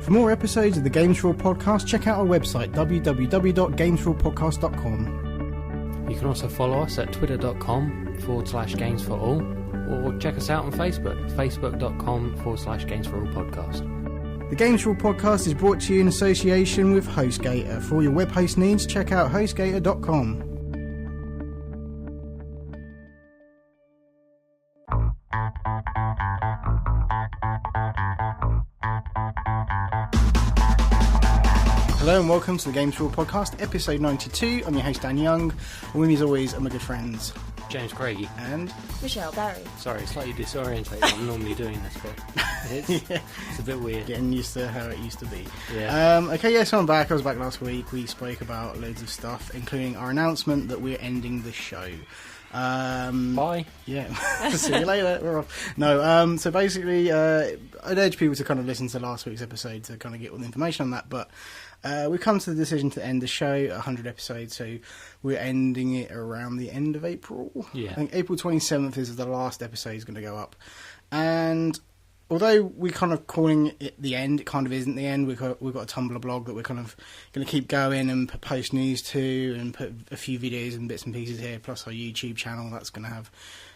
For more episodes of the Games4all podcast, check out our website www.games4allpodcast.com. You can also follow us at twitter.com/Games4all or check us out on Facebook, facebook.com/Games4all podcast. The Games4all podcast is brought to you in association with HostGator. For all your web host needs, check out hostgator.com. Hello and welcome to the Games4all podcast, episode 92. I'm your host Dan Young, and with me as always are my good friends James Craigie and Michelle Barry. Sorry, slightly disorientated. I'm normally doing this, but it's a bit weird. Getting used to how it used to be. Yeah. So I'm back. I was back last week. We spoke about loads of stuff, including our announcement that we're ending the show. Bye. Yeah. See you later. We're off. No. So basically, I'd urge people to kind of listen to last week's episode to kind of get all the information on that, but we've come to the decision to end the show at 100 episodes, so we're ending it around the end of April. Yeah. I think April 27th is the last episode is going to go up. And although we're kind of calling it the end, it kind of isn't the end. We've got a Tumblr blog that we're kind of going to keep going and post news to and put a few videos and bits and pieces here, plus our YouTube channel that's going to have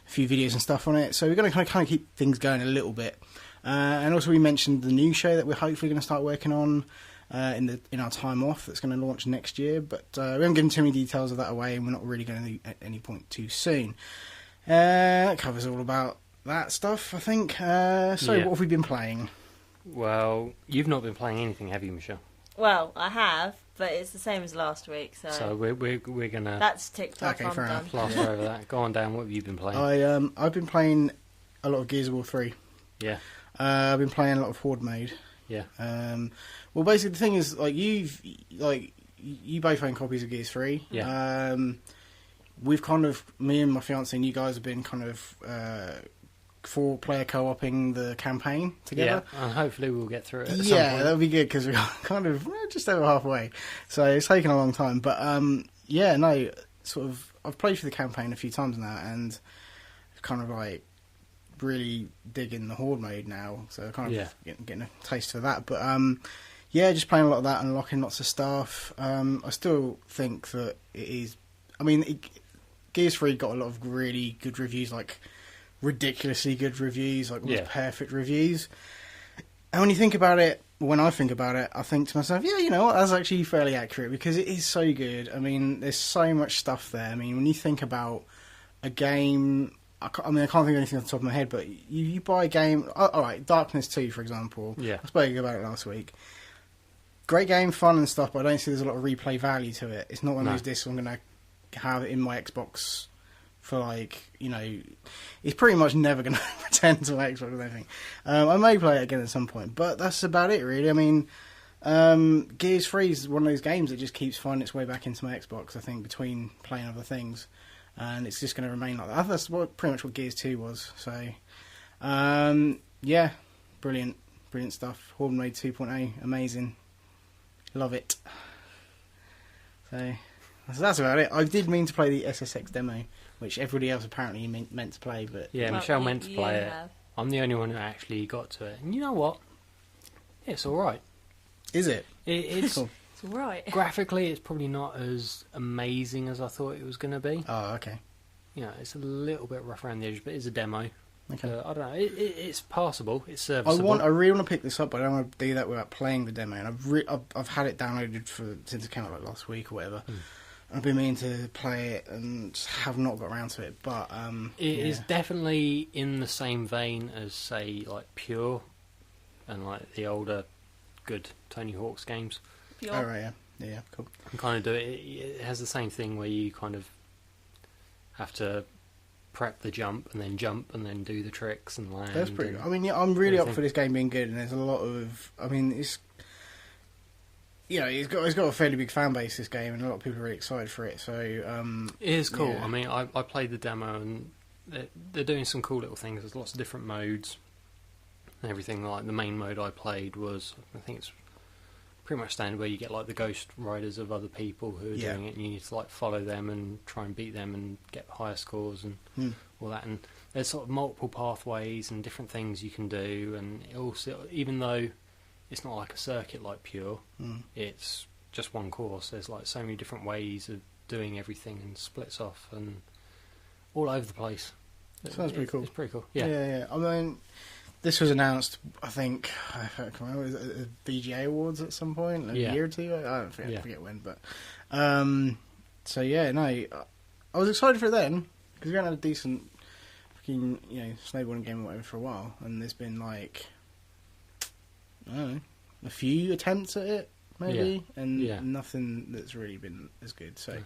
a few videos and stuff on it. So we're going to kind of keep things going a little bit. And also we mentioned the new show that we're hopefully going to start working on in our time off that's going to launch next year, but we haven't given too many details of that away, and we're not really going to at any point too soon. That covers all about that stuff, I think. What have we been playing? Well, you've not been playing anything, have you, Michelle? Well, I have, but it's the same as last week, so we're gonna that's ticked off. Okay, I'm fair done. enough. plaster over that. Go on, Dan. What have you been playing? I've been playing a lot of Gears 3. Yeah. I've been playing a lot of Horde mode. Yeah. Well, basically, the thing is, you both own copies of Gears 3. Yeah. We've kind of, me and my fiance and you guys have been kind of 4-player co-oping the campaign together. Yeah, and hopefully we'll get through it at some Yeah, point. that'll be good because we're kind of just over halfway. So it's taken a long time. But, I've played through the campaign a few times now and kind of really digging the Horde mode now, so kind of getting a taste for that. But just playing a lot of that and unlocking lots of stuff. I still think that it is. I mean, Gears 3 got a lot of really good reviews, like ridiculously good reviews, like almost perfect reviews. And when you think about it, when I think about it, I think to myself, yeah, you know what, that's actually fairly accurate because it is so good. I mean, there's so much stuff there. I mean, when you think about a game. I can't think of anything off the top of my head, but you buy a game... All right, Darkness 2, for example. Yeah. I spoke about it last week. Great game, fun and stuff, but I don't see there's a lot of replay value to it. It's not one of those discs I'm going to have it in my Xbox for, it's pretty much never going to return to my Xbox or anything. I may play it again at some point, but that's about it, really. I mean, Gears 3 is one of those games that just keeps finding its way back into my Xbox, I think, between playing other things. And it's just going to remain like that. That's pretty much what Gears 2 was. So, brilliant stuff. Horde mode 2.0, amazing. Love it. So, that's about it. I did mean to play the SSX demo, which everybody else apparently meant to play. But Yeah, Well, Michelle meant to play it. have. I'm the only one who actually got to it. And you know what? It's alright. Is it? It's... Cool. It's all right. Graphically, it's probably not as amazing as I thought it was going to be. Oh, okay. It's a little bit rough around the edges, but it's a demo. Okay. I don't know. It's passable. It's serviceable. I really want to pick this up, but I don't want to do that without playing the demo. And I've had it downloaded since it came out last week or whatever. I've been meaning to play it and have not got around to it. But it is definitely in the same vein as, say, Pure and the older good Tony Hawk's games. Pure. Oh, right, yeah, cool. And kind of do it. It has the same thing where you kind of have to prep the jump and then do the tricks and land. That's pretty good. I mean, I'm really everything. up for this game being good, and there's a lot of. I mean, it's. It's got a fairly big fan base, this game, and a lot of people are really excited for it. So it is cool. Yeah. I mean, I played the demo, and they're doing some cool little things. There's lots of different modes and everything. Like the main mode I played was, I think it's pretty much standard, where you get the ghost riders of other people who are doing it, and you need to follow them and try and beat them and get higher scores and all that. And there's sort of multiple pathways and different things you can do, and also, even though it's not like a circuit like Pure. It's just one course. There's like so many different ways of doing everything and splits off and all over the place. Sounds pretty cool. It's pretty cool. Yeah. I mean, this was announced, I think, I can't remember, was it at the VGA Awards at some point, a year or two? I forget when, but... so yeah, no, I was excited for it then, because we hadn't had a decent fucking, snowboarding game or whatever for a while, and there's been like, I don't know, a few attempts at it, maybe, and nothing that's really been as good, so...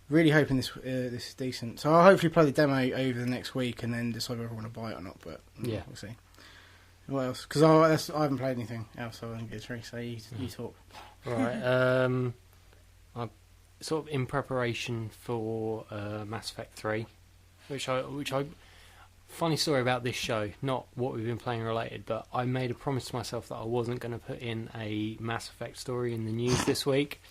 Really hoping this is decent. So I'll hopefully play the demo over the next week and then decide whether I want to buy it or not. But we'll see. What else? Because I haven't played anything else other than Gears 3. So you talk. Right. I'm sort of in preparation for Mass Effect 3, which I funny story about this show. Not what we've been playing related, but I made a promise to myself that I wasn't going to put in a Mass Effect story in the news this week.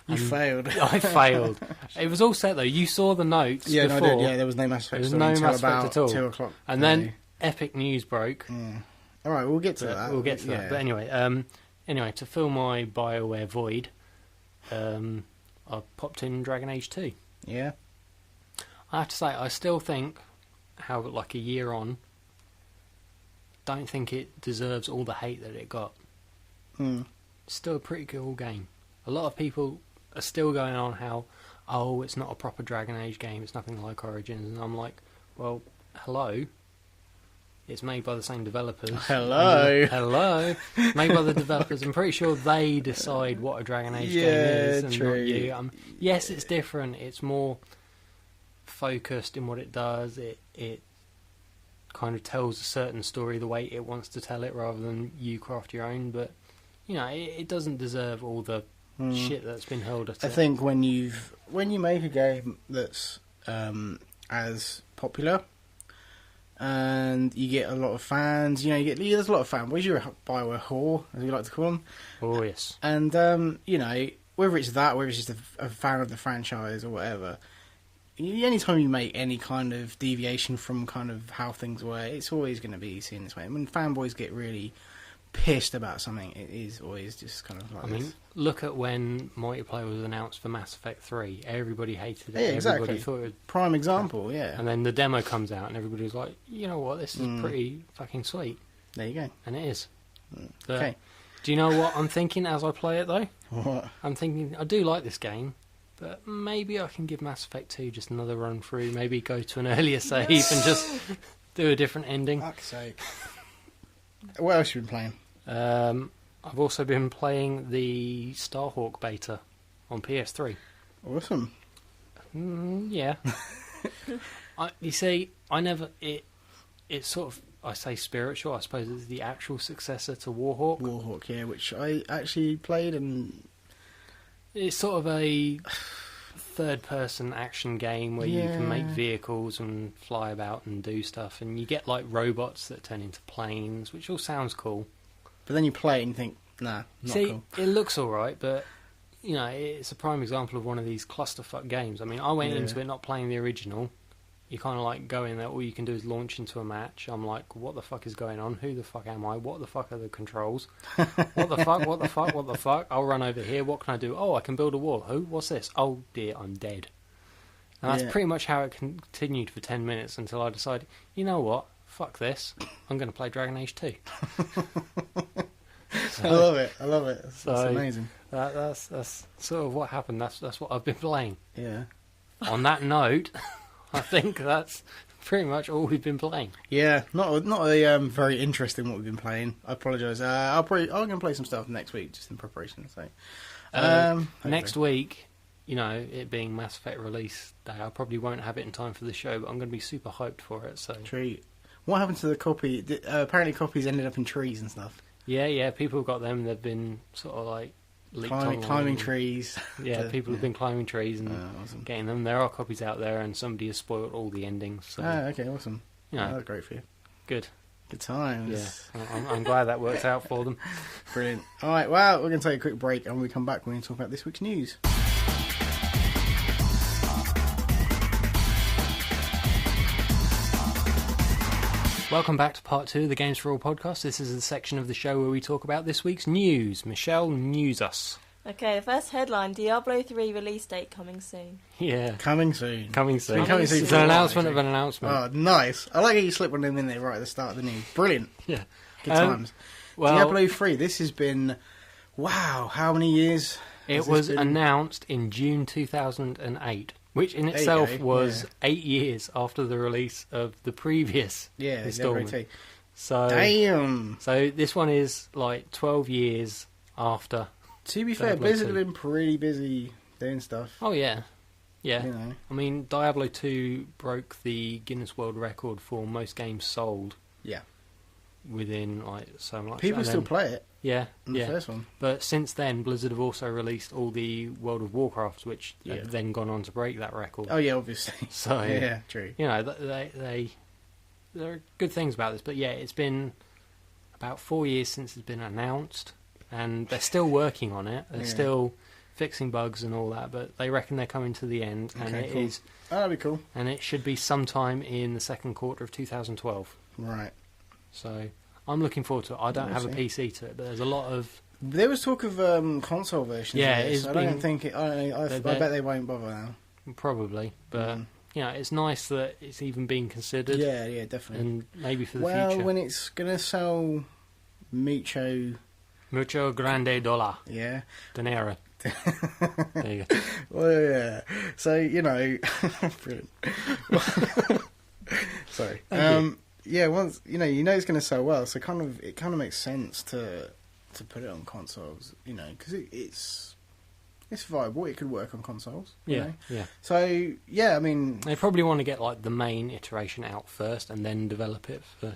You failed. I failed. It was all set though. You saw the notes. Yeah, before. No, I did. Yeah, there was no Mass Effect. There was no Mass Effect at all. 2 o'clock. And then epic news broke. Yeah. All right, we'll get to that. We'll get to that. But anyway, to fill my BioWare void, I popped in Dragon Age 2. Yeah. I have to say, I still think, how like a year on, don't think it deserves all the hate that it got. It's still a pretty cool game. A lot of people are still going on how, it's not a proper Dragon Age game, it's nothing like Origins, and I'm like, well, hello, it's made by the same developers. Hello, made by the developers. I'm pretty sure they decide what a Dragon Age game is, and true. not you. Yes, it's different, it's more focused in what it does, it kind of tells a certain story the way it wants to tell it, rather than you craft your own, but, it doesn't deserve all the shit that's been hurled at it. I think when you make a game that's as popular and you get a lot of fans, there's a lot of fanboys. You're a BioWare whore, as we like to call them. Oh yes. And whether it's that, whether it's just a fan of the franchise or whatever, anytime you make any kind of deviation from kind of how things were, it's always going to be seen this way. And when fanboys get really pissed about something, it is always just kind of like this. Look at when multiplayer was announced for Mass Effect 3. Everybody hated it. Yeah, exactly. Everybody thought it was... Prime example, yeah. And then the demo comes out and everybody was like, you know what, this is pretty fucking sweet. There you go. And it is. Okay. Do you know what I'm thinking as I play it, though? What? I'm thinking, I do like this game, but maybe I can give Mass Effect 2 just another run through, maybe go to an earlier save and just do a different ending. Fuck's sake. What else have you been playing? I've also been playing the Starhawk beta on PS3. Awesome. Yeah. You see, it's sort of, I say spiritual, I suppose it's the actual successor to Warhawk. Warhawk, yeah, which I actually played, and it's sort of a third-person action game where you can make vehicles and fly about and do stuff, and you get like robots that turn into planes, which all sounds cool. But then you play it and you think, nah, not cool. It looks alright, but it's a prime example of one of these clusterfuck games. I mean, I went into it not playing the original. You kind of like go in there, all you can do is launch into a match. I'm like, what the fuck is going on? Who the fuck am I? What the fuck are the controls? What the fuck? What the fuck? What the fuck? I'll run over here. What can I do? Oh, I can build a wall. Who? What's this? Oh dear, I'm dead. And that's pretty much how it continued for 10 minutes until I decided, you know what? Fuck this. I'm going to play Dragon Age 2. I love it. That's amazing. That's sort of what happened. That's what I've been playing. Yeah. On that note, I think that's pretty much all we've been playing. Yeah, not a very interesting what we've been playing. I apologise. I'm going to play some stuff next week, just in preparation. So, next week, it being Mass Effect release day, I probably won't have it in time for the show, but I'm going to be super hyped for it. So, treat. What happened to the copy? Apparently, copies ended up in trees and stuff. Yeah, people got them. They've been sort of like climbing trees. Yeah, people have been climbing trees and awesome. Getting them. There are copies out there, and somebody has spoiled all the endings. So, okay, awesome. That's great for you. Good times. Yeah, I'm glad that worked out for them. Brilliant. All right, well, we're going to take a quick break, and when we come back, we're going to talk about this week's news. Welcome back to part 2 of the Games4all podcast. This is the section of the show where we talk about this week's news. Michelle, news us. Okay, the first headline, Diablo 3 release date coming soon. Yeah. Coming soon. Coming soon. Coming soon. It's an announcement of an announcement. Oh, nice. I like how you slipped one of them in there right at the start of the news. Brilliant. Yeah. Good times. Well, Diablo 3, this has been... Wow, how many years? It was announced in June 2008, which in itself was 8 years after the release of the previous installment. So, damn. So this one is like 12 years after. To be fair, Blizzard have been pretty busy doing stuff. Oh, yeah. Yeah. You know. I mean, Diablo 2 broke the Guinness World Record for most games sold. Yeah. Within, like, so much. People still play it. Yeah. The first one. But since then, Blizzard have also released all the World of Warcrafts, which have then gone on to break that record. Oh, yeah, obviously. So, yeah, true. You know, there are good things about this. But, yeah, it's been about 4 years since it's been announced. And they're still working on it. They're still fixing bugs and all that, but they reckon they're coming to the end, and it is. Oh, that'd be cool. And it should be sometime in the second quarter of 2012. Right. So I'm looking forward to it. I don't have a PC to it, but there's a lot of. There was talk of console versions. Yeah, of this. I don't think it. I bet they won't bother now. Probably, but. You know, it's nice that it's even being considered. Yeah, definitely. And maybe for the future. Well, when it's going to sell Mucho grande dollar. Yeah. Dinero. There you go. Well, yeah. So, you know... Brilliant. Sorry. Yeah, once you know it's going to sell well, so it kind of makes sense to put it on consoles, you know, because it's viable. It could work on consoles. Yeah, you know? yeah. So, yeah, I mean... They probably want to get, like, the main iteration out first and then develop it for...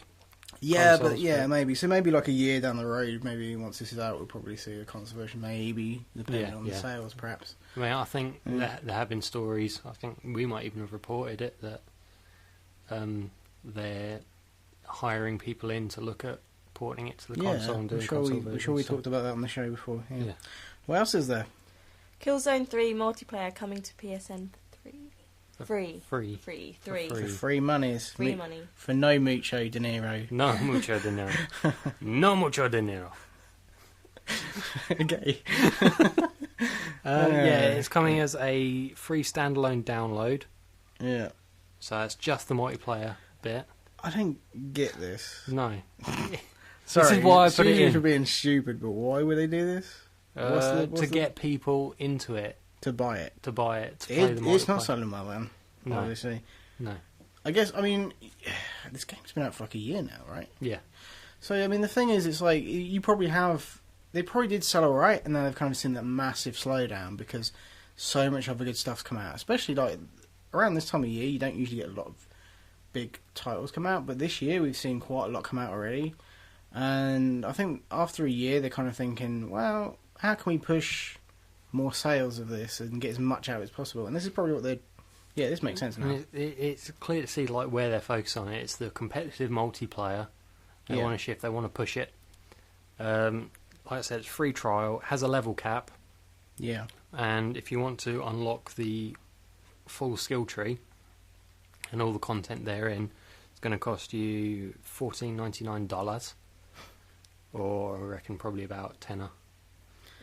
Yeah, but maybe. So maybe like a year down the road, maybe once this is out, we'll probably see a console version, maybe, depending on the sales, perhaps. I mean, I think there have been stories, I think we might even have reported it, that they're hiring people in to look at porting it to the console and doing console versions. I'm sure we talked about that on the show before. Yeah. What else is there? Killzone 3 multiplayer coming to PSN 3. Free monies. Free money. For no mucho dinero. No mucho dinero. No mucho dinero. Okay. It's coming as a free standalone download. Yeah. So it's just the multiplayer bit. I don't get this. No. Sorry, this is why I put it in. For being stupid, but why would they do this? To get people into it. To buy it. To play the multiplayer. It's not selling well, then. No. Obviously. No. I guess, I mean, this game's been out for like a year now, right? Yeah. So, I mean, the thing is, it's like, they probably did sell alright, and then they've kind of seen that massive slowdown because so much other good stuff's come out. Especially, like, around this time of year, you don't usually get a lot of big titles come out, but this year we've seen quite a lot come out already. And I think after a year, they're kind of thinking, well, how can we push more sales of this and get as much out as possible? And this is probably what they're... Yeah, this makes sense now. It's clear to see like where they're focused on it. It's the competitive multiplayer. They want to shift. They want to push it. Like I said, it's free trial. It has a level cap. Yeah. And if you want to unlock the full skill tree and all the content therein, it's going to cost you $14.99, or I reckon probably about tenner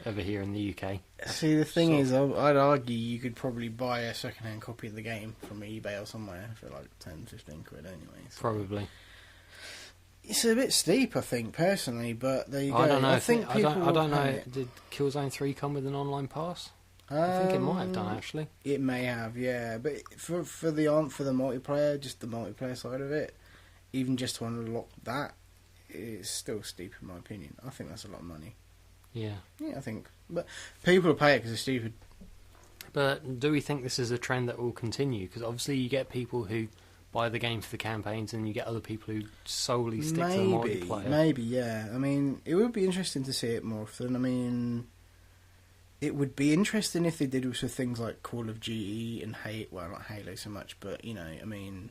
over here in the UK. See, the thing is, I'd argue you could probably buy a second-hand copy of the game from eBay or somewhere for like 10-15 quid anyway. So. Probably. It's a bit steep, I think, personally, but there you go. I don't know. I don't know. Did Killzone 3 come with an online pass? I think it might have done, actually. It may have, yeah. But for the multiplayer, just the multiplayer side of it, even just to unlock that, it's still steep in my opinion. I think that's a lot of money. Yeah. Yeah, I think. But people will pay it because it's stupid. But do we think this is a trend that will continue? Because obviously you get people who buy the game for the campaigns and you get other people who solely stick to the multiplayer. Maybe, yeah. I mean, it would be interesting to see it more often. I mean, it would be interesting if they did with things like Call of Duty and Halo. Well, not Halo so much, but, you know, I mean...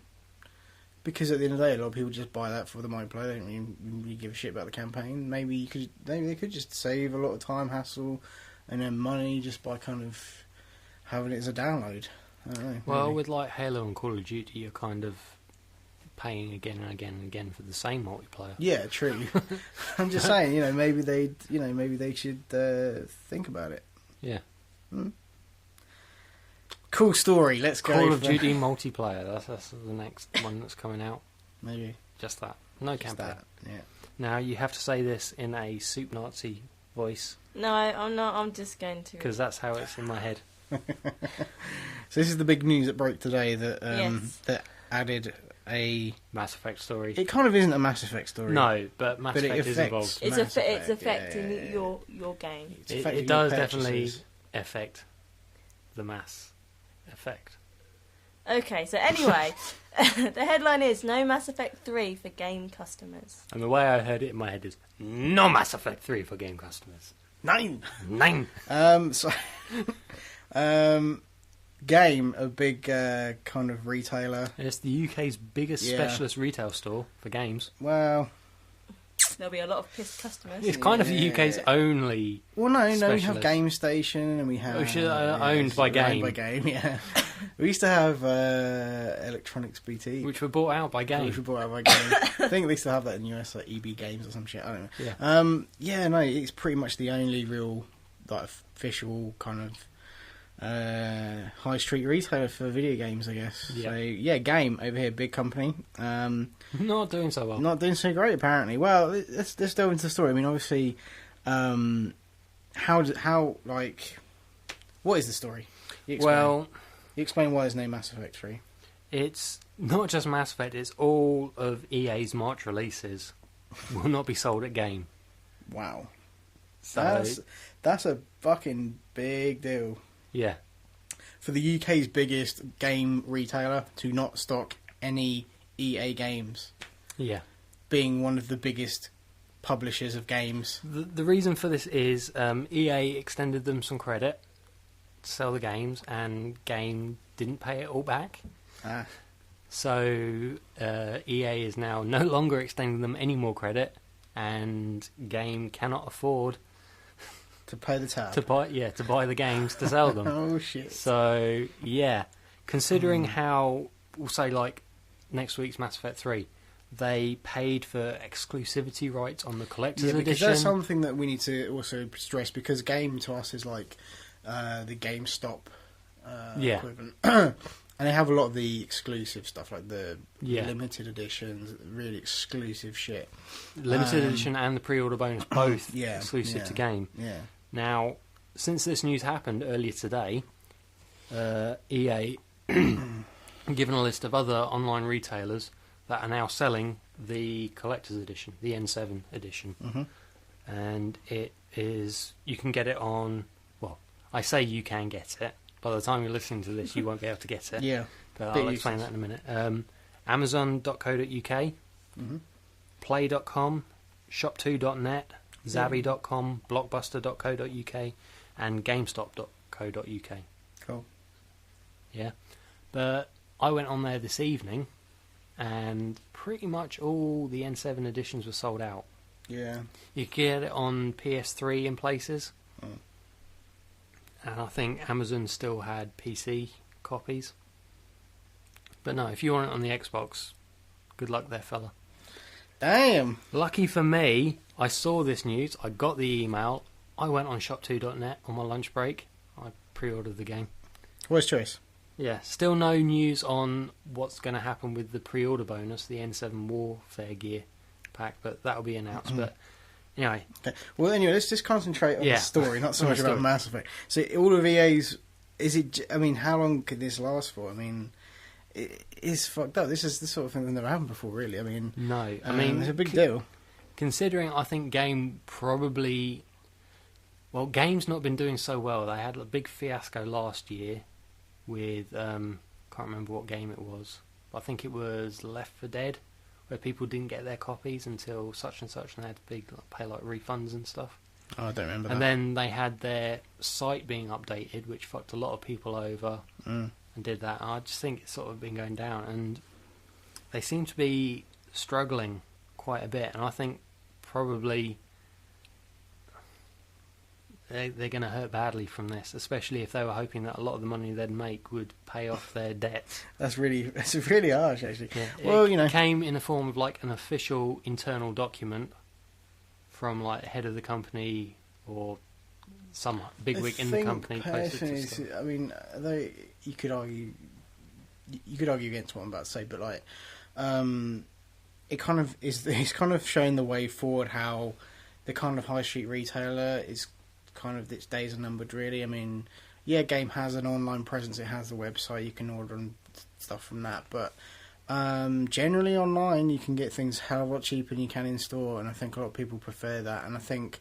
Because at the end of the day, a lot of people just buy that for the multiplayer. They don't really give a shit about the campaign. Maybe they could just save a lot of time, hassle, and then money just by kind of having it as a download. I don't know. Well, with like Halo and Call of Duty, you're kind of paying again and again and again for the same multiplayer. Yeah, true. I'm just saying, maybe they should think about it. Yeah. Cool story. Let's go. Call of Duty multiplayer. That's the next one that's coming out. Maybe just that. No campaign. that. Yeah. Now you have to say this in a Soup Nazi voice. No, I'm not. I'm just going to. Because that's how it's in my head. So this is the big news that broke today that Yes. that added a Mass Effect story. It kind of isn't a Mass Effect story. No, but Mass But it Effect is affects- involved. It's Mass affecting Effect, yeah. your game. It's It affecting does your definitely purchases. affect the Mass Effect. Okay, so anyway, the headline is No Mass Effect 3 for game customers. And the way I heard it in my head is no Mass Effect 3 for game customers. 9. 9. So, Game, a big kind of retailer. It's the UK's biggest Yeah. specialist retail store for games. Well, There'll be a lot of pissed customers. It's kind of the Yeah. UK's only. no, we have Specialist. Game Station and we have Which are owned by Game. Owned by Game, yeah. We used to have Electronics BT, Which were bought out by Game. which were bought out by Game. I think they still have that in the US, like EB Games or some shit. I don't know. Yeah. No, it's pretty much the only real, like, official kind of high street retailer for video games, I guess. Yeah. So yeah, Game over here, big company. Not doing so well. Not doing so great apparently. Well, let's delve into the story. I mean, obviously, what is the story? You explain why there's no Mass Effect 3. It's not just Mass Effect, it's all of EA's March releases will not be sold at Game. Wow, So, that's a fucking big deal yeah. for the UK's biggest game retailer to not stock any EA games, Yeah. being one of the biggest publishers of games. The reason for this is EA extended them some credit to sell the games, and Game didn't pay it all back. Ah, So EA is now no longer extending them any more credit, and Game cannot afford to pay the tab. to buy the games to sell them. Oh shit! So yeah, considering how we'll say like next week's Mass Effect 3, they paid for exclusivity rights on the collector's Yeah, because edition. that's something that we need to also stress, because Game to us is like the GameStop Yeah. equivalent. And they have a lot of the exclusive stuff, like the Yeah. limited editions, really exclusive shit. Limited edition and the pre-order bonus, both Yeah, exclusive yeah. to Game. Yeah. Now, since this news happened earlier today, EA given a list of other online retailers that are now selling the collector's edition, the N7 edition. Mm-hmm. And it is, you can get it on, well, I say you can get it. By the time you're listening to this, you won't be able to get it. Yeah. But Bit I'll explain useless. that in a minute. Amazon.co.uk, Mm-hmm. Play.com, Shop2.net, Zavi.com, Blockbuster.co.uk, and GameStop.co.uk. Cool. Yeah. But I went on there this evening, and pretty much all the N7 editions were sold out. Yeah. You could get it on PS3 in places. Mm. And I think Amazon still had PC copies. But no, if you want it on the Xbox, good luck there, fella. Damn. Lucky for me, I saw this news, I got the email, I went on shop2.net on my lunch break, I pre-ordered the game. Worst choice. Yeah, still no news on what's going to happen with the pre-order bonus, the N7 Warfare Gear pack, but that'll be announced. But anyway, Okay. Well, anyway, let's just concentrate on Yeah. the story, not so On the much about story. Mass Effect. So, all of EA's, I mean, how long could this last for? I mean, it is fucked up. This is the sort of thing that never happened before, really. I mean, no. I mean, it's a big deal. Considering I think Game probably... Well, Game's not been doing so well. They had a big fiasco last year with... can't remember what game it was. But I think it was Left 4 Dead, where people didn't get their copies until such and such, and they had to pay like refunds and stuff. Oh, I don't remember And that. then they had their site being updated, which fucked a lot of people over, and did that. I just think it's sort of been going down, and they seem to be struggling quite a bit. And I think probably they're going to hurt badly from this, especially if they were hoping that a lot of the money they'd make would pay off their debts. That's really harsh, actually. Yeah, well, it came in the form of like an official internal document from like head of the company or some bigwig in the company. I mean, you could argue against what I'm about to say, but like, it kind of is. It's kind of showing the way forward how the kind of high street retailer is kind of its days are numbered. Really, I mean, yeah, Game has an online presence. It has the website. You can order and stuff from that, but generally online you can get things a hell of a lot cheaper than you can in store, and I think a lot of people prefer that. And I think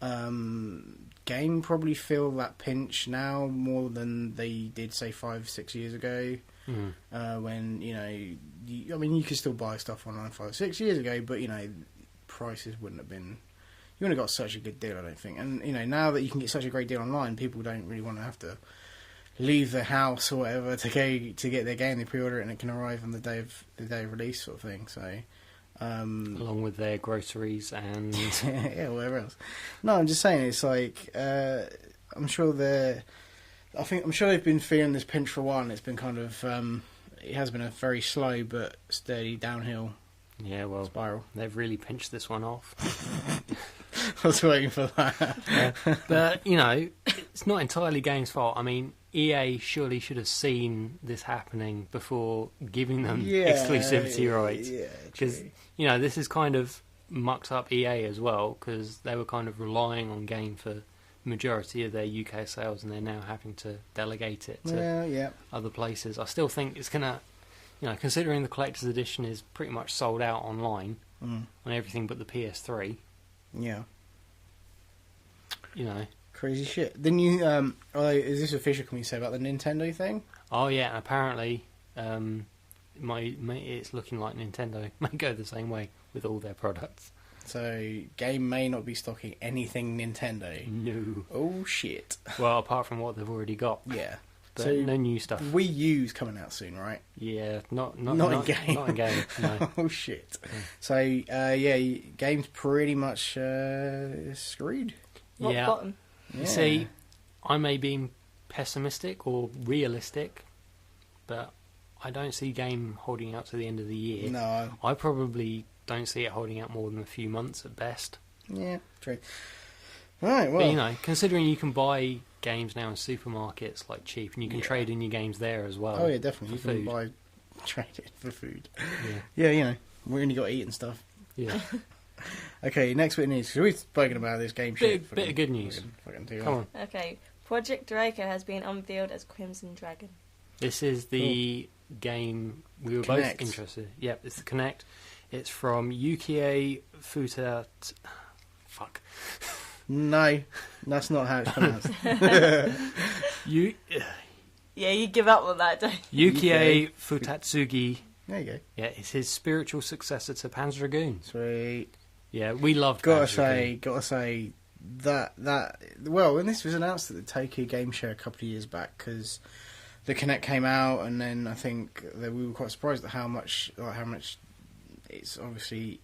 Game probably feel that pinch now more than they did say 5-6 years ago. When you could still buy stuff online 5-6 years ago, but prices wouldn't have been. You wouldn't have got such a good deal, I don't think. And now that you can get such a great deal online, people don't really want to have to leave their house or whatever to get their game. They pre-order it and it can arrive on the day of release, sort of thing. So, along with their groceries and yeah, whatever else. No, I'm just saying it's like I'm sure they've been feeling this pinch for a while, and it's been kind of it has been a very slow but steady downhill. Yeah, well, spiral. They've really pinched this one off. I was waiting for that. But it's not entirely Game's fault. I mean, EA surely should have seen this happening before giving them exclusivity rights. Because this is kind of mucked up EA as well, because they were kind of relying on Game for majority of their UK sales, and they're now having to delegate it to other places. I still think it's gonna, considering the collector's edition is pretty much sold out online on everything but the PS3. Yeah. Crazy shit. Then you is this official? Can we say about the Nintendo thing? Oh yeah, apparently, it's looking like Nintendo may go the same way with all their products. So, Game may not be stocking anything Nintendo. No. Oh, shit. Well, apart from what they've already got. Yeah. But so no new stuff. Wii U's coming out soon, right? Yeah, not in Game. Not in Game, no. Oh, shit. Yeah. So, Game's pretty much screwed. Rock bottom. Yeah. You see, I may be pessimistic or realistic, but I don't see Game holding out to the end of the year. No. I probably don't see it holding out more than a few months at best. Yeah, true. Right, well... But, considering you can buy games now in supermarkets, like, cheap, and you can trade in your games there as well. Oh, yeah, definitely. You can trade it for food. Yeah, we only got to eat and stuff. Yeah. Okay, next bit of news, because we've spoken about this game shit. Bit of good news. Come on. Okay, Project Draco has been unveiled as Crimson Dragon. This is the game we were both interested in. Yep, it's the Kinect. It's from Yukiei Futa... Fuck. No, that's not how it's pronounced. Yeah, you give up on that, don't you? Yukiei Futatsugi. There you go. Yeah, it's his spiritual successor to Panzer Dragoon. Sweet. Yeah, we loved Gotta say that well, when this was announced at the Tokyo Game Show a couple of years back, because the Kinect came out, and then I think that we were quite surprised at how much it's obviously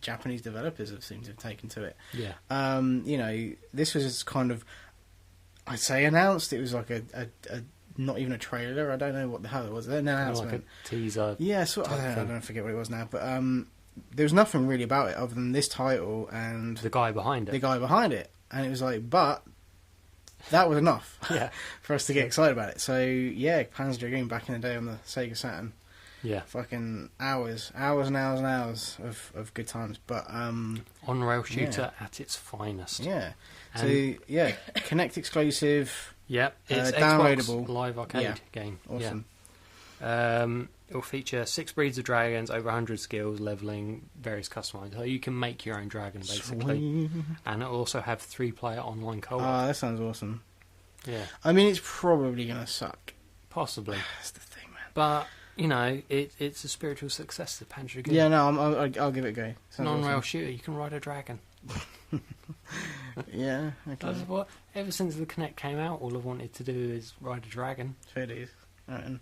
Japanese developers have seemed to have taken to it. Yeah. This was kind of, I'd say, announced. It was like a not even a trailer. I don't know what the hell it was. An announcement. Like a teaser. Yeah, I don't forget what it was now, but there was nothing really about it other than this title and the guy behind it. And it was like, but that was enough for us to get excited about it. So, yeah, Panzer Dragoon back in the day on the Sega Saturn. Yeah. Fucking hours and hours of good times. But on-rail shooter at its finest. Yeah. So, Kinect exclusive. Yep, it's downloadable. Xbox Live Arcade game. Awesome. Yeah. It will feature 6 breeds of dragons, over 100 skills, leveling, various customized. So you can make your own dragon, basically. Sweet. And it will also have 3-player online co-op. Oh, that sounds awesome. Yeah. I mean, it's probably going to suck. Possibly. That's the thing, man. But, it's a spiritual success to Panzer Dragoon. Yeah, no, I'll give it a go. It's an on-rail shooter. You can ride a dragon. Yeah, okay. That's what, ever since the Kinect came out, all I've wanted to do is ride a dragon. Fair dues. Right.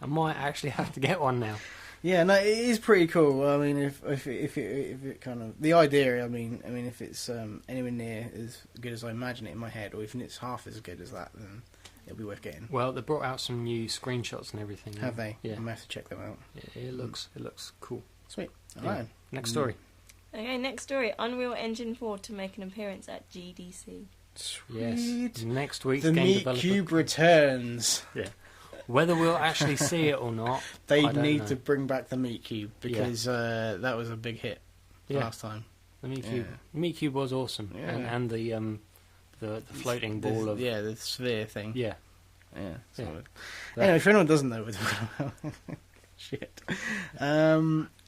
I might actually have to get one now. Yeah, no, it is pretty cool. I mean, if it kind of the idea, I mean, if it's anywhere near as good as I imagine it in my head, or even it's half as good as that, then it'll be worth getting. Well, they brought out some new screenshots and everything. Have they? Yeah. I might have to check them out. Yeah, it looks cool. Sweet. All Yeah. right. Next story. Okay, next story. Unreal Engine 4 to make an appearance at GDC. Sweet. Yes. Next week's The game Meat developer. Cube returns. Yeah. Whether we'll actually see it or not, They I don't need know. to bring back the Meat Cube because that was a big hit last time. The Meat Cube. The Meat Cube was awesome, Yeah. and the floating ball of the sphere thing. yeah. Yeah. Yeah. Anyway, if anyone doesn't know what we're talking about, shit.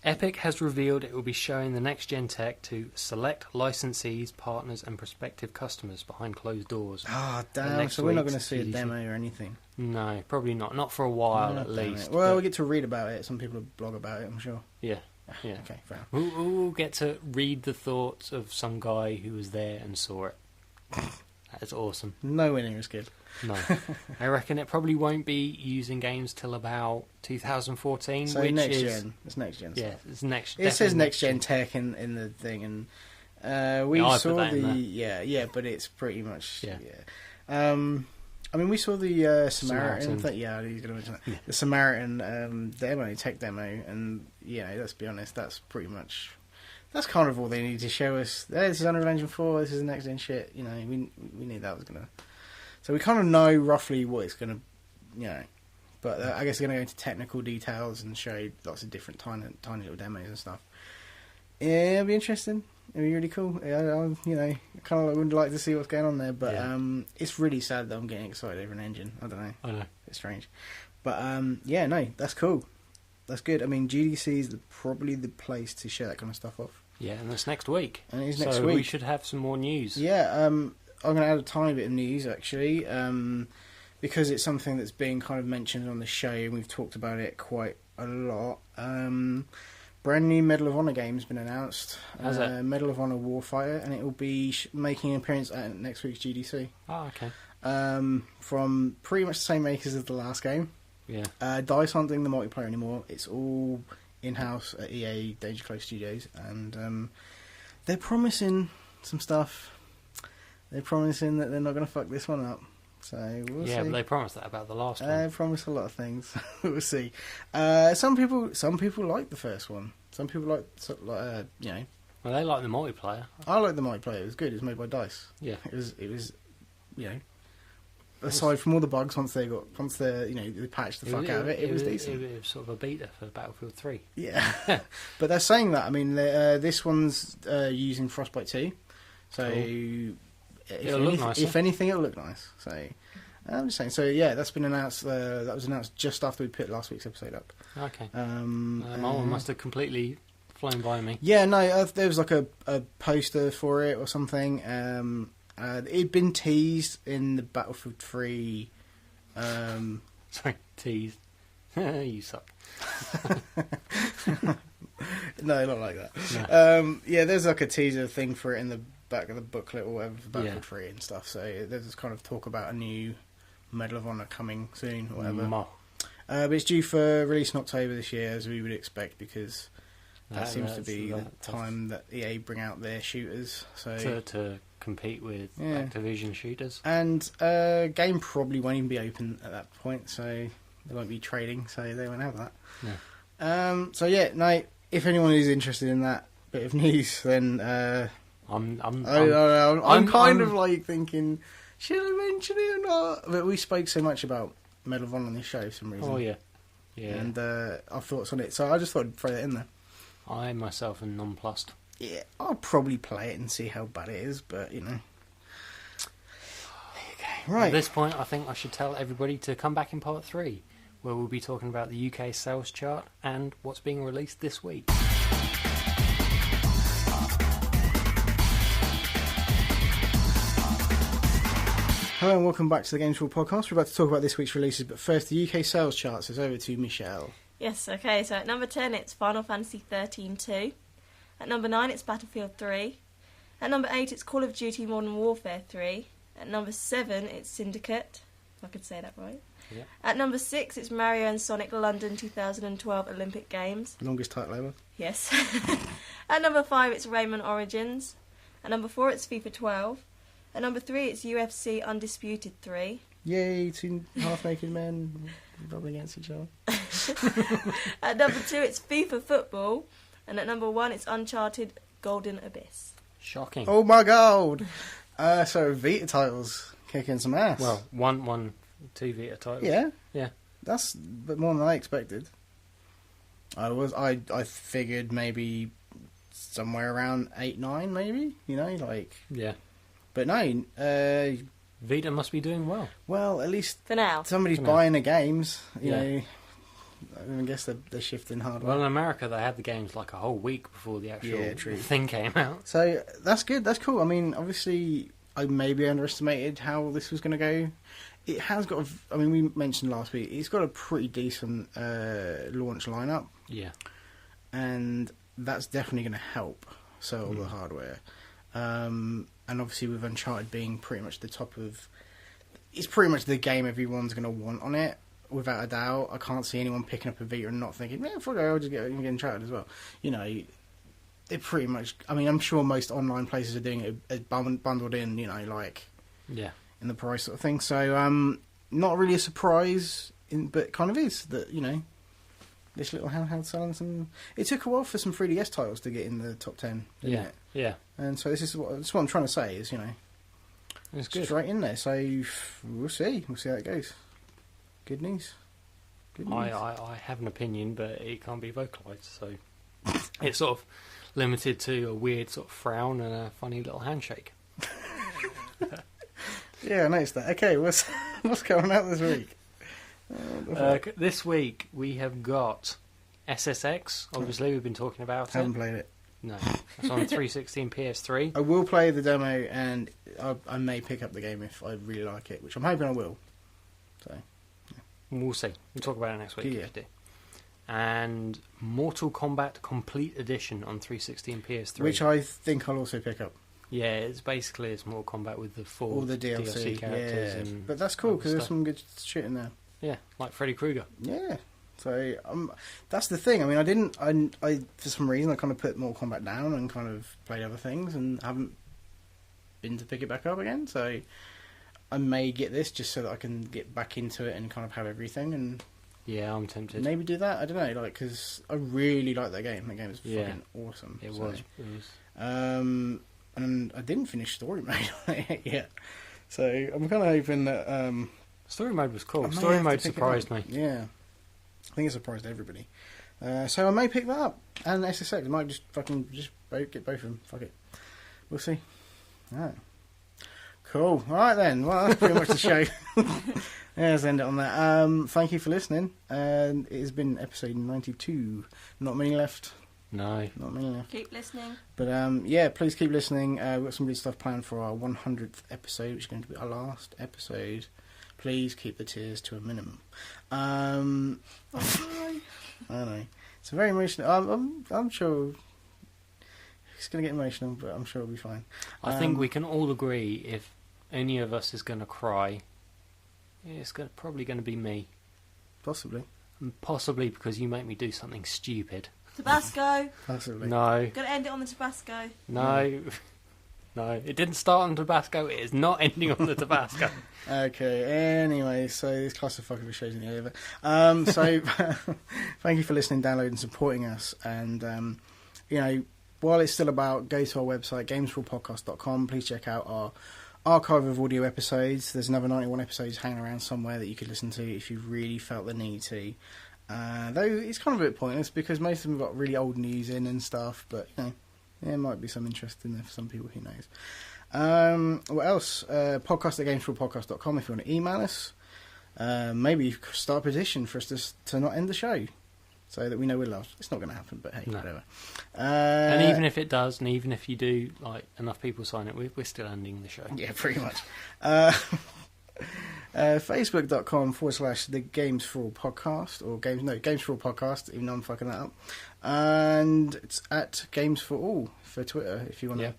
Epic has revealed it will be showing the next-gen tech to select licensees, partners, and prospective customers behind closed doors. Oh, The damn. next So we're not week's going to see a GDC. demo or anything. No, probably not. Not for a while, Oh, at damn least. it. Well, but- we get to read about it. Some people blog about it, I'm sure. yeah. Yeah. Okay, fair enough. We'll get to read the thoughts of some guy who was there and saw it. That's awesome. Nowhere near as good. No. I reckon it probably won't be using games till about 2014, So which next is... gen. It's next gen. Yeah, stuff. it's next... It says definitely next gen tech in the thing, and we Yeah, I put saw that in the there. but it's pretty much Yeah. I mean, we saw the Samaritan Samaritan. thing. Yeah, he's going to mention that. Yeah. The Samaritan tech demo, and let's be honest, that's pretty much that's kind of all they need to show us. This is Unreal Engine 4. This is next gen shit. We knew that was gonna. So we kind of know roughly what it's gonna, But I guess they're gonna go into technical details and show you lots of different tiny little demos and stuff. Yeah, it'll be interesting. It'll be really cool. I kind of would like to see what's going on there, but it's really sad that I'm getting excited over an engine. I don't know. I know. It's strange, but no, that's cool. That's good. I mean, GDC is probably the place to show that kind of stuff off. Yeah, and that's next week. And it is next so week. we should have some more news. Yeah, I'm going to add a tiny bit of news actually, because it's something that's being kind of mentioned on the show, and we've talked about it quite a lot. Brand new Medal of Honor game's been announced. Has it? Medal of Honor Warfighter, and it will be making an appearance at next week's GDC. Oh, okay. From pretty much the same makers as the last game. Yeah. DICE aren't doing the multiplayer anymore. It's all in-house at EA Danger Close Studios, and they're promising some stuff. They're promising that they're not going to fuck this one up. So we'll see. Yeah, but they promised that about the last one. They promise a lot of things. We'll see. Some people like the first one. Some people like Well, they like the multiplayer. I like the multiplayer. It was good. It was made by DICE. Yeah. It was aside from all the bugs, once they patched the fuck out of it, it was decent. It was sort of a beta for Battlefield 3. Yeah, but they're saying that. I mean, this one's using Frostbite 2, so Cool. It'll look nicer. if anything, it'll look nice. So I'm just saying. So yeah, that's been announced. That was announced just after we put last week's episode up. Okay. My one must have completely flown by me. Yeah, no, there was like a poster for it or something. It'd been teased in the Battlefield 3. Sorry, teased. You suck. No, not like that. No. There's like a teaser thing for it in the back of the booklet or whatever for Battlefield 3 and stuff. So there's this kind of talk about a new Medal of Honor coming soon or whatever. But it's due for release in October this year, as we would expect, because that seems to be the time that EA bring out their shooters. So to compete with Activision shooters. And game probably won't even be open at that point, so they won't be trading, so they won't have that. Yeah. If anyone is interested in that bit of news, then I'm kind of like thinking, should I mention it or not? But we spoke so much about Medal of Honor on this show for some reason. Oh yeah. And our thoughts on it, so I just thought I'd throw that in there. I myself am nonplussed. Yeah, I'll probably play it and see how bad it is, but There you go. Right. At this point, I think I should tell everybody to come back in part 3, where we'll be talking about the UK sales chart and what's being released this week. Hello and welcome back to the Games4all podcast. We're about to talk about this week's releases, but first the UK sales charts. It's over to Michelle. Yes, okay, so at number 10 it's Final Fantasy 13-2. At number 9 it's Battlefield 3. At number 8 it's Call of Duty Modern Warfare 3. At number 7 it's Syndicate, if I could say that right. Yeah. At number 6, it's Mario and Sonic London 2012 Olympic Games. Longest title ever. Yes. At number 5, it's Rayman Origins. At number 4, it's FIFA 12. At number 3, it's UFC Undisputed 3. Yay, 2 half-naked men rubbing against each other. At number 2, it's FIFA Football. And at number 1, it's Uncharted Golden Abyss. Shocking. Oh my god! So Vita titles kicking some ass. Well, two Vita titles. yeah, Yeah. that's a bit more than I expected. I figured maybe somewhere around 8, 9, maybe. You know, like. Yeah. But no. Vita must be doing well. Well, at least For now. somebody's For now. buying the games. You Yeah. know. I guess they're shifting hardware. Well, in America, they had the games like a whole week before the actual Yeah, true. thing came out. So that's good. That's cool. I mean, obviously, I maybe underestimated how this was going to go. It has got. I mean, we mentioned last week. It's got a pretty decent launch lineup, Yeah. and that's definitely going to help sell the hardware. And obviously, with Uncharted being pretty much the top of, it's pretty much the game everyone's going to want on it. Without a doubt, I can't see anyone picking up a Vita and not thinking, "Man, fuck it, I'll just get Uncharted as well." You know, it pretty much. I mean, I'm sure most online places are doing it bundled in. You know, like Yeah. in the price sort of thing. So, not really a surprise, but kind of is that this little handheld selling some. It took a while for some 3DS titles to get in the top 10, didn't Yeah. it? Yeah. And so that's what I'm trying to say is It's good. straight in there. So we'll see how it goes. Good news. Good news. I have an opinion, but it can't be vocalised, so it's sort of limited to a weird sort of frown and a funny little handshake. Yeah, I noticed that. Okay, what's going out this week? This week we have got SSX. Obviously, we've been talking about Haven't it. played it. No, it's on 360 and PS3. I will play the demo, and I may pick up the game if I really like it, which I'm hoping I will. So. We'll see. We'll talk about it next week Yeah. if we do. And Mortal Kombat Complete Edition on 360 and PS3. Which I think I'll also pick up. Yeah, it's Mortal Kombat with the full All the DLC characters. yeah. And But that's cool other because there's stuff. some good shit in there. Yeah, like Freddy Krueger. Yeah. So that's the thing. I mean, I for some reason I kind of put Mortal Kombat down and kind of played other things and haven't been to pick it back up again. So I may get this just so that I can get back into it and kind of have everything and Yeah, I'm tempted. maybe do that. I don't know, like because I really like that game. That game is Yeah. fucking awesome. It So, was. and I didn't finish story mode on it yet. So I'm kind of hoping that. Story mode was cool. I may Story have to mode pick it surprised me. up. Yeah. I think it surprised everybody. So I may pick that up. And SSX, I might just get both of them. Fuck it. We'll see. Alright. Cool. Alright then. Well, that's pretty much the show. Yeah, let's end it on that. Thank you for listening. And it has been episode 92. Not many left. No. Not many left. Keep listening. But yeah, please keep listening. We've got some good stuff planned for our 100th episode, which is going to be our last episode. Please keep the tears to a minimum. I don't know. It's very emotional. I'm sure it's going to get emotional, but I'm sure it'll be fine. I think we can all agree if any of us is going to cry, it's probably going to be me. Possibly. And possibly because you make me do something stupid. Tabasco. Possibly. No. Gotta end it on the Tabasco. No. No. It didn't start on Tabasco. It is not ending on the Tabasco. Okay, anyway, so this clusterfuck of a show's nearly over. So, thank you for listening, downloading, supporting us. And, while it's still about, go to our website, Games4all.podcast.com. Please check out our archive of audio episodes. There's another 91 episodes hanging around somewhere that you could listen to if you really felt the need to. Though it's kind of a bit pointless because most of them have got really old news in and stuff, but, there might be some interest in there for some people, who knows. What else? Podcast at Games4all.podcast.com if you want to email us. Maybe start a petition for us to not end the show so that we know we're loved. It's not going to happen, but hey, No. whatever. And even if it does, and even if you do, enough people sign it, we're still ending the show. Yeah, pretty much. Facebook.com/the Games4all podcast or Games4all podcast, even though I'm fucking that up. And it's at Games4all for Twitter if you want to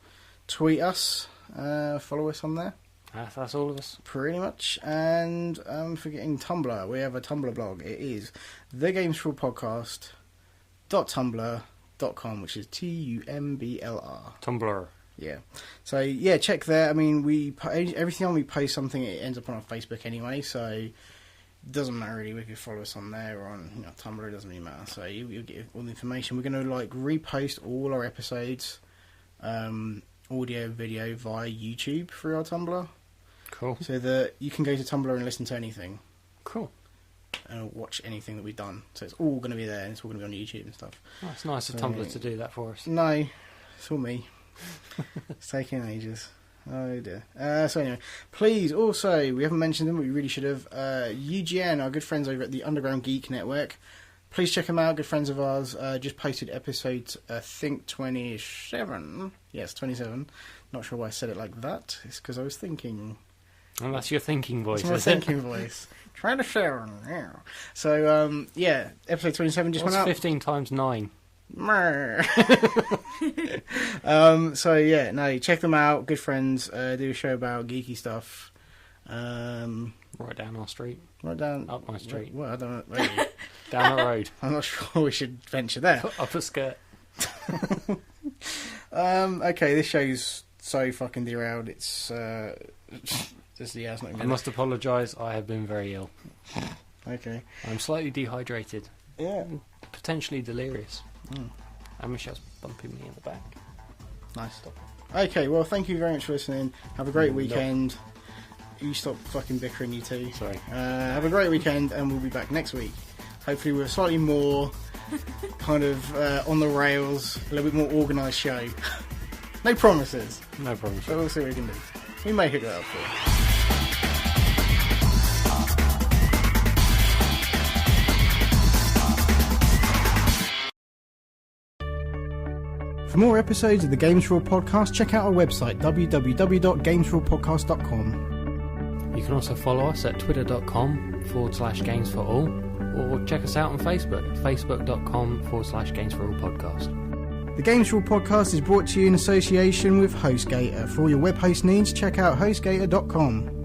tweet us, follow us on there. That's all of us. Pretty much. And forgetting Tumblr. We have a Tumblr blog. It is thegames4all.tumblr.com, which is TUMBLR. Tumblr. Yeah. So, yeah, check there. I mean, everything we post something, it ends up on our Facebook anyway, so it doesn't matter really if you follow us on there or on Tumblr, it doesn't really matter. So you'll get all the information. We're going to repost all our episodes, audio, video via YouTube through our Tumblr. Cool. So that you can go to Tumblr and listen to anything. Cool. And watch anything that we've done. So it's all going to be there, and it's all going to be on YouTube and stuff. Oh, it's nice of Tumblr to do that for us. No, it's all me. It's taking ages. Oh dear. So anyway, please also, we haven't mentioned them, but we really should have. UGN, our good friends over at the Underground Geek Network. Please check them out. Good friends of ours. Just posted episode, I think 27. Yes, 27. Not sure why I said it like that. It's because I was thinking. And that's your thinking voice. That's my thinking voice. Trying to share them. Yeah. So yeah, episode 27 just went out. 15 times 9? So yeah, no, check them out. Good friends. Do a show about geeky stuff. Right down our street. Right down up my street. Well, I don't know. Maybe. Down the road. I'm not sure we should venture there. Up a skirt. Okay, this show's so fucking derailed. It's it's not good. I must apologise. I have been very ill. Okay. I'm slightly dehydrated. Yeah. Potentially delirious. Mm. And Michelle's bumping me in the back. Nice. Okay, well, thank you very much for listening. Have a great weekend. You stop fucking bickering, you two. Sorry. Have a great weekend, and we'll be back next week. Hopefully with a slightly more kind of on the rails, a little bit more organised show. No promises. No promises. But we'll see what we can do. We may hook it up for you. For more episodes of the Games4all podcast, check out our website, www.games4allpodcast.com. You can also follow us at twitter.com/Games4all, or check us out on Facebook, facebook.com/Games4all podcast. The Games4all podcast is brought to you in association with HostGator. For all your web host needs, check out hostgator.com.